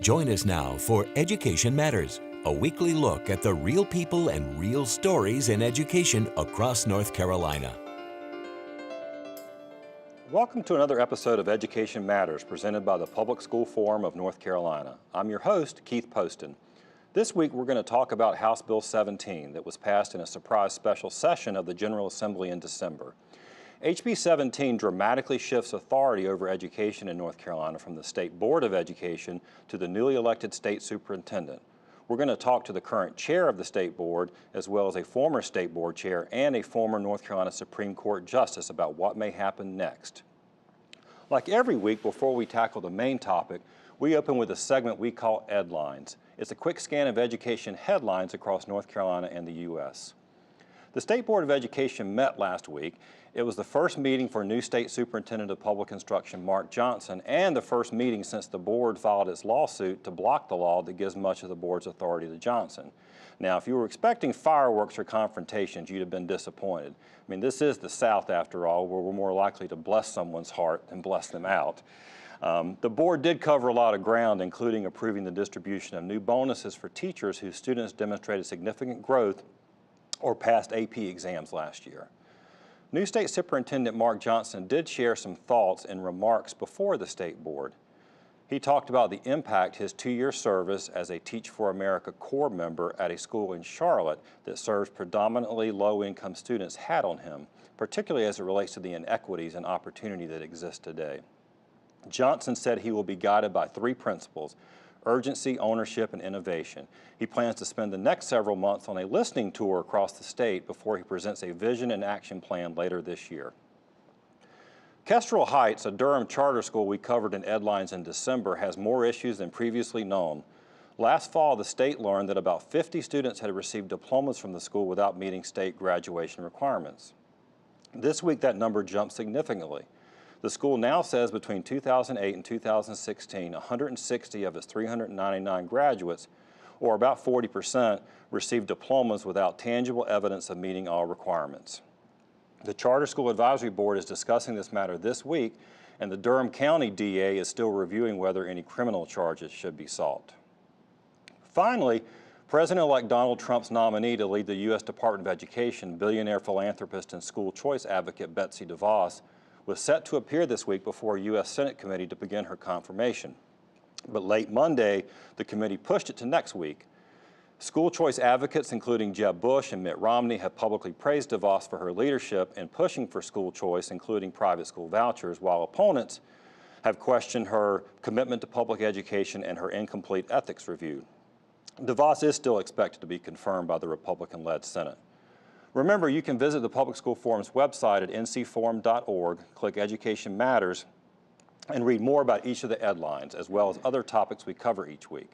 Join us now for Education Matters, a weekly look at the real people and real stories in education across North Carolina. Welcome to another episode of Education Matters presented by the Public School Forum of North Carolina. I'm your host, Keith Poston. This week we're going to talk about House Bill 17 that was passed in a surprise special session of the General Assembly in December. HB 17 dramatically shifts authority over education in North Carolina from the State Board of Education to the newly elected state superintendent. We're going to talk to the current chair of the state board, as well as a former state board chair and a former North Carolina Supreme Court justice about what may happen next. Like every week before we tackle the main topic, we open with a segment we call Edlines. It's a quick scan of education headlines across North Carolina and the U.S. The State Board of Education met last week. It was the first meeting for new State Superintendent of Public Instruction, Mark Johnson, and the first meeting since the board filed its lawsuit to block the law that gives much of the board's authority to Johnson. Now, if you were expecting fireworks or confrontations, you'd have been disappointed. I mean, this is the South, after all, where we're more likely to bless someone's heart than bless them out. The board did cover a lot of ground, including approving the distribution of new bonuses for teachers whose students demonstrated significant growth or passed AP exams last year. New State Superintendent Mark Johnson did share some thoughts and remarks before the state board. He talked about the impact his 2-year service as a Teach for America Corps member at a school in Charlotte that serves predominantly low-income students had on him, particularly as it relates to the inequities and opportunity that exist today. Johnson said he will be guided by 3 principles: urgency, ownership, and innovation. He plans to spend the next several months on a listening tour across the state before he presents a vision and action plan later this year. Kestrel Heights, a Durham charter school we covered in Edlines in December, has more issues than previously known. Last fall, the state learned that about 50 students had received diplomas from the school without meeting state graduation requirements. This week, that number jumped significantly. The school now says between 2008 and 2016, 160 of its 399 graduates, or about 40%, received diplomas without tangible evidence of meeting all requirements. The Charter School Advisory Board is discussing this matter this week, and the Durham County DA is still reviewing whether any criminal charges should be sought. Finally, President-elect Donald Trump's nominee to lead the U.S. Department of Education, billionaire philanthropist and school choice advocate Betsy DeVos, was set to appear this week before a U.S. Senate committee to begin her confirmation. But late Monday, the committee pushed it to next week. School choice advocates, including Jeb Bush and Mitt Romney, have publicly praised DeVos for her leadership in pushing for school choice, including private school vouchers, while opponents have questioned her commitment to public education and her incomplete ethics review. DeVos is still expected to be confirmed by the Republican-led Senate. Remember, you can visit the Public School Forum's website at ncforum.org, click Education Matters, and read more about each of the Edlines, as well as other topics we cover each week.